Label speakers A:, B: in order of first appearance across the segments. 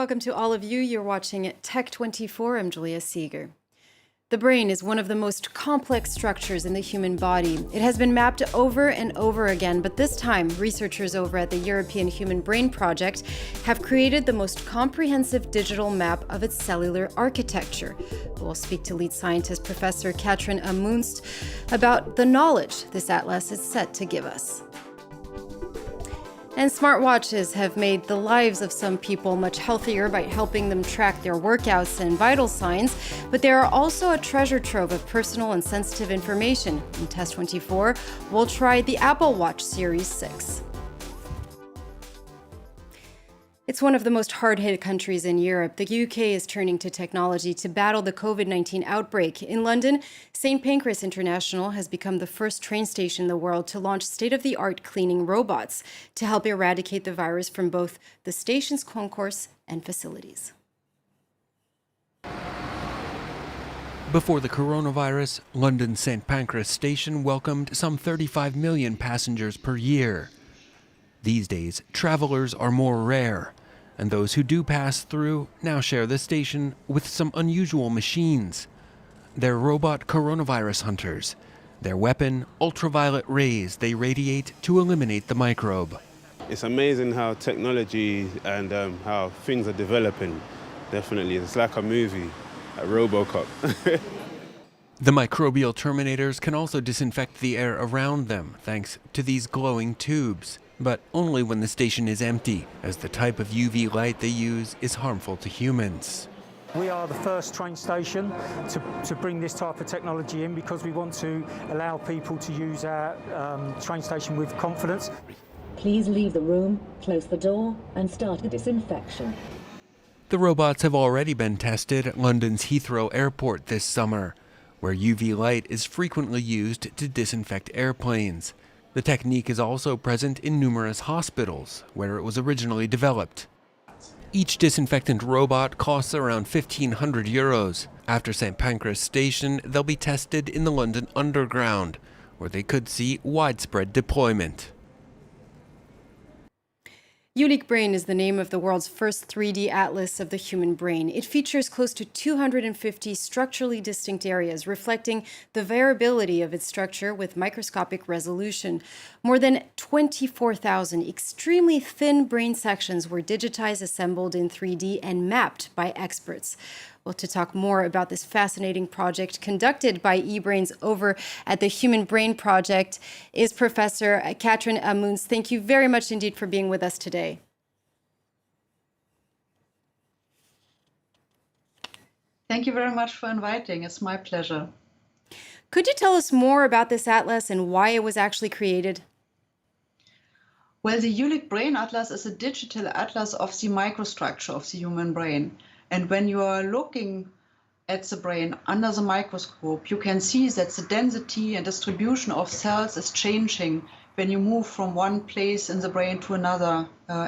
A: welcome to all of you. You're watching Tech24. I'm Julia Seeger. The brain is one of the most complex structures in the human body. It has been mapped over and over again, but this time, researchers over at the European Human Brain Project have created the most comprehensive digital map of its cellular architecture. We'll speak to lead scientist Professor Katrin Amunts about the knowledge this atlas is set to give us. And smartwatches have made the lives of some people much healthier by helping them track their workouts and vital signs, but they are also a treasure trove of personal and sensitive information. In Test24, we'll try the Apple Watch Series 6. It's one of the most hard-hit countries in Europe. The UK is turning to technology to battle the COVID-19 outbreak. In London, St. Pancras International has become the first train station in the world to launch state-of-the-art cleaning robots to help eradicate the virus from both the station's concourse and facilities.
B: Before the coronavirus, London's St. Pancras station welcomed some 35 million passengers per year. These days, travelers are more rare, and those who do pass through now share the station with some unusual machines. They're robot coronavirus hunters. Their weapon, ultraviolet rays they radiate to eliminate the microbe.
C: It's amazing how technology and how things are developing. Definitely, it's like a movie, a RoboCop.
B: The microbial terminators can also disinfect the air around them thanks to these glowing tubes. But only when the station is empty, as the type of UV light they use is harmful to humans.
D: We are the first train station to bring this type of technology in because we want to allow people to use our train station with confidence.
E: Please leave the room, close the door, and start the disinfection.
B: The robots have already been tested at London's Heathrow Airport this summer, where UV light is frequently used to disinfect airplanes. The technique is also present in numerous hospitals, where it was originally developed. Each disinfectant robot costs around €1,500. After St. Pancras Station, they'll be tested in the London Underground, where they could see widespread deployment.
A: EBRAINS is the name of the world's first 3D atlas of the human brain. It features close to 250 structurally distinct areas, reflecting the variability of its structure with microscopic resolution. More than 24,000 extremely thin brain sections were digitized, assembled in 3D, and mapped by experts. Well, to talk more about this fascinating project conducted by EBRAINS over at the Human Brain Project is Professor Katrin Amunts. Thank you very much indeed for being with us today.
F: Thank you very much for inviting. It's my pleasure.
A: Could you tell us more about this atlas and why it was actually created?
F: Well, the Jülich Brain Atlas is a digital atlas of the microstructure of the human brain. And when you are looking at the brain under the microscope, you can see that the density and distribution of cells is changing when you move from one place in the brain to another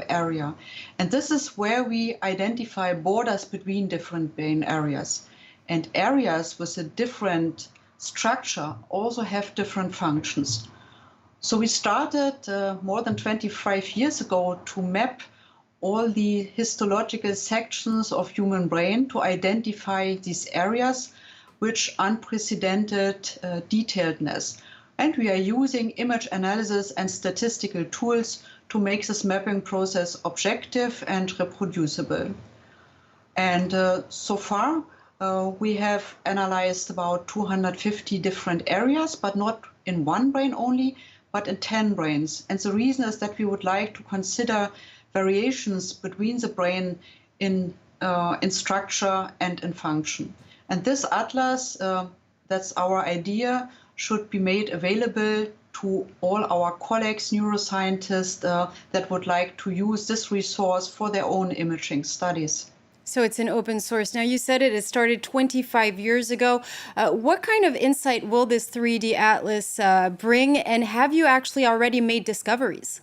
F: area. And this is where we identify borders between different brain areas. And areas with a different structure also have different functions. So we started more than 25 years ago to map all the histological sections of human brain to identify these areas with unprecedented detailedness. And we are using image analysis and statistical tools to make this mapping process objective and reproducible. And so far, we have analyzed about 250 different areas, but not in one brain only, but in 10 brains. And the reason is that we would like to consider variations between the brain in structure and in function. And this atlas, that's our idea, should be made available to all our colleagues, neuroscientists, that would like to use this resource for their own imaging studies.
A: So it's an open source. Now, you said it started 25 years ago. What kind of insight will this 3D atlas bring, and have you actually already made discoveries?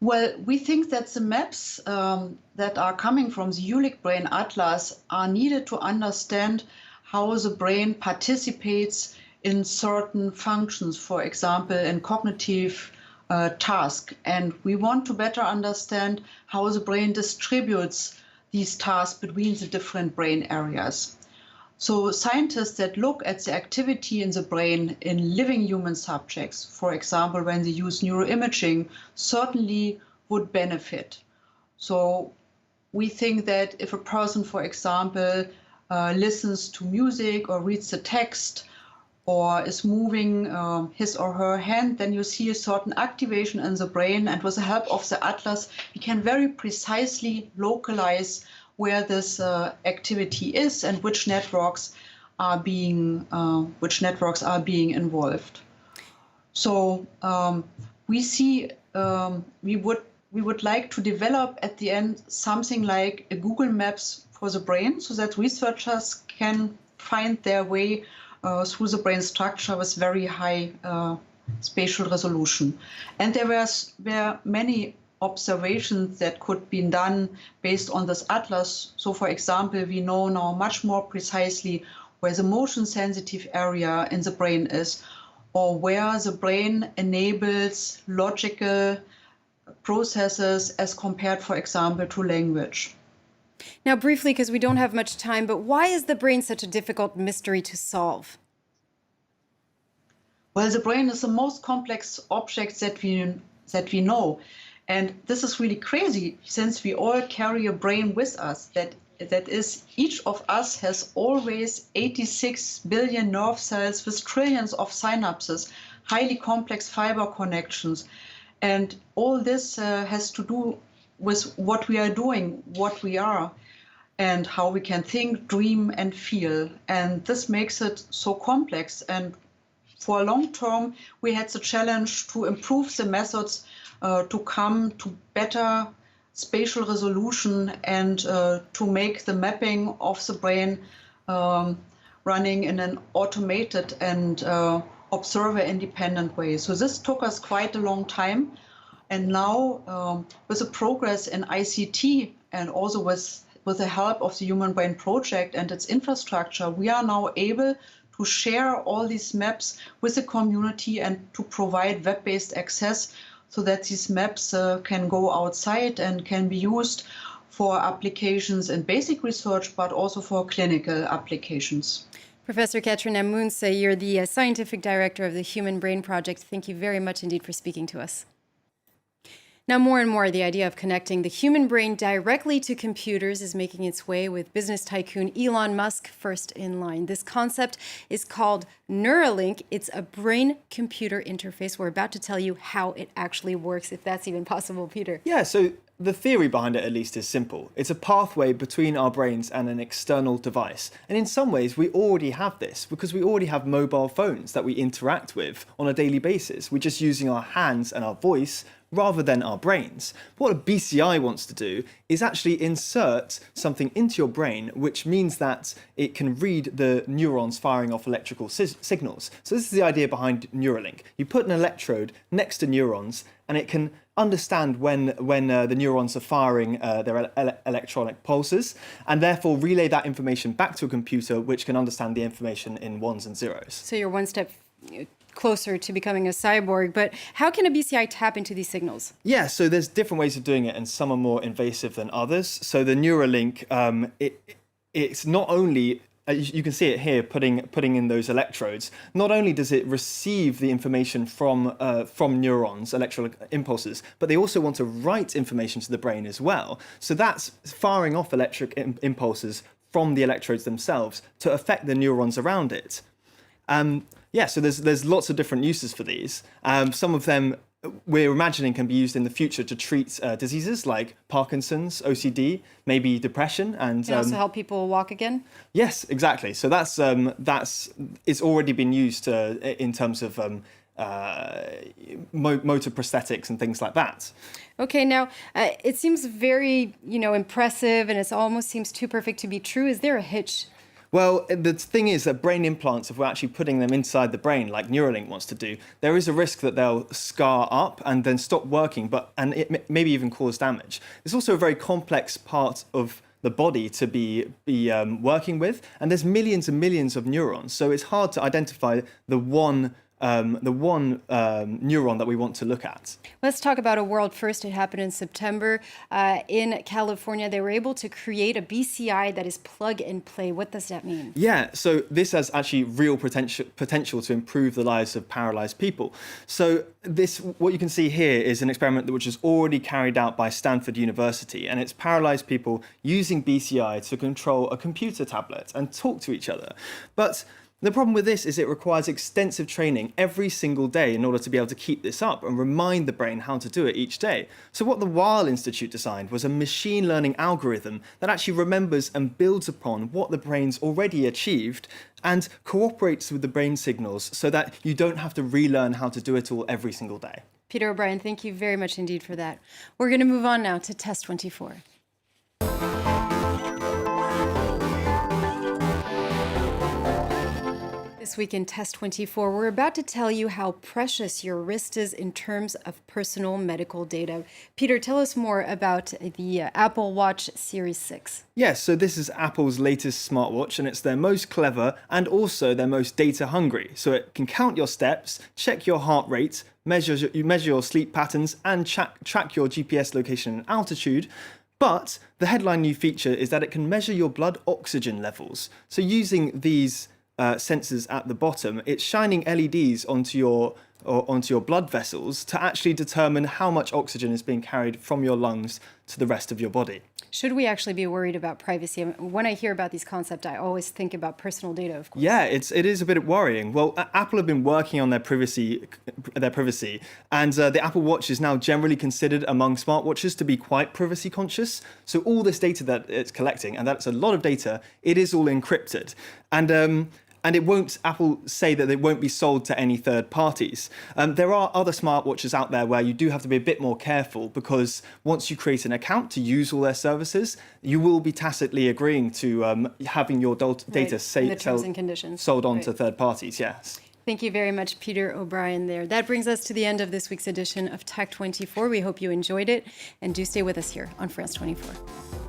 F: Well, we think that the maps that are coming from the Jülich Brain Atlas are needed to understand how the brain participates in certain functions, for example, in cognitive task. And we want to better understand how the brain distributes these tasks between the different brain areas. So scientists that look at the activity in the brain in living human subjects, for example, when they use neuroimaging, certainly would benefit. So we think that if a person, for example, listens to music or reads the text or is moving his or her hand, then you see a certain activation in the brain. And with the help of the atlas, we can very precisely localize where this activity is and which networks are being involved. So we see we would like to develop at the end something like a Google Maps for the brain, so that researchers can find their way through the brain structure with very high spatial resolution. And there were many observations that could be done based on this atlas. So, for example, we know now much more precisely where the motion sensitive area in the brain is, or where the brain enables logical processes as compared, for example, to language.
A: Now, briefly, because we don't have much time, but why is the brain such a difficult mystery to solve?
F: Well, the brain is the most complex object that we know. And this is really crazy, since we all carry a brain with us. That is, each of us has always 86 billion nerve cells with trillions of synapses, highly complex fiber connections. And all this has to do with what we are doing, what we are, and how we can think, dream, and feel. And this makes it so complex. And for a long term, we had the challenge to improve the methods to come to better spatial resolution and to make the mapping of the brain running in an automated and observer-independent way. So this took us quite a long time. And now, with the progress in ICT and also with the help of the Human Brain Project and its infrastructure, we are now able to share all these maps with the community and to provide web-based access so that these maps can go outside and can be used for applications in basic research, but also for clinical applications.
A: Professor Katrin Amunts, you're the scientific director of the Human Brain Project. Thank you very much indeed for speaking to us. Now, more and more, the idea of connecting the human brain directly to computers is making its way, with business tycoon Elon Musk first in line. This concept is called Neuralink. It's a brain-computer interface. We're about to tell you how it actually works, if that's even possible, Peter.
G: Yeah, so the theory behind it, at least, is simple. It's a pathway between our brains and an external device. And in some ways, we already have this because we already have mobile phones that we interact with on a daily basis. We're just using our hands and our voice rather than our brains. What a BCI wants to do is actually insert something into your brain, which means that it can read the neurons firing off electrical signals. So this is the idea behind Neuralink. You put an electrode next to neurons and it can understand when the neurons are firing their electronic pulses, and therefore relay that information back to a computer, which can understand the information in ones and zeros.
A: So you're one step closer to becoming a cyborg, but how can a BCI tap into these signals?
G: Yeah, so there's different ways of doing it, and some are more invasive than others. So the Neuralink, it's not only, you can see it here, putting in those electrodes. Not only does it receive the information from neurons, electrical impulses, but they also want to write information to the brain as well. So that's firing off electric impulses from the electrodes themselves to affect the neurons around it. Yeah, so there's lots of different uses for these. Some of them we're imagining can be used in the future to treat diseases like Parkinson's, OCD, maybe depression, and
A: can also help people walk again.
G: Yes, exactly. So that's it's already been used in terms of motor prosthetics and things like that.
A: Okay, now it seems very impressive, and it almost seems too perfect to be true. Is there a hitch?
G: Well, the thing is that brain implants, if we're actually putting them inside the brain, like Neuralink wants to do, there is a risk that they'll scar up and then stop working, and it maybe even cause damage. It's also a very complex part of the body to be working with, and there's millions and millions of neurons, so it's hard to identify the one neuron that we want to look at.
A: Let's talk about a world first. It happened in September in California. They were able to create a BCI that is plug and play. What does that mean?
G: Yeah, so this has actually real potential to improve the lives of paralyzed people. So what you can see here is an experiment which is already carried out by Stanford University, and it's paralyzed people using BCI to control a computer tablet and talk to each other. But the problem with this is it requires extensive training every single day in order to be able to keep this up and remind the brain how to do it each day. So what the Weil Institute designed was a machine learning algorithm that actually remembers and builds upon what the brain's already achieved and cooperates with the brain signals so that you don't have to relearn how to do it all every single day.
A: Peter O'Brien, thank you very much indeed for that. We're going to move on now to Test 24. This week in Test 24, we're about to tell you how precious your wrist is in terms of personal medical data. Peter, tell us more about the Apple Watch Series 6.
G: Yes, so this is Apple's latest smartwatch, and it's their most clever and also their most data hungry. So it can count your steps, check your heart rate, measure your sleep patterns, and track your GPS location and altitude. But the headline new feature is that it can measure your blood oxygen levels. So using these sensors at the bottom, it's shining LEDs onto your blood vessels to actually determine how much oxygen is being carried from your lungs to the rest of your body.
A: Should we actually be worried about privacy? When I hear about these concepts, I always think about personal data, of course.
G: Yeah, it is a bit worrying. Well, Apple have been working on their privacy, and the Apple Watch is now generally considered among smartwatches to be quite privacy conscious. So all this data that it's collecting, and that's a lot of data, it is all encrypted. And it won't, Apple say that they won't be sold to any third parties. There are other smartwatches out there where you do have to be a bit more careful, because once you create an account to use all their services, you will be tacitly agreeing to having your data sold on to third parties, yes.
A: Thank you very much, Peter O'Brien there. That brings us to the end of this week's edition of Tech 24. We hope you enjoyed it, and do stay with us here on France 24.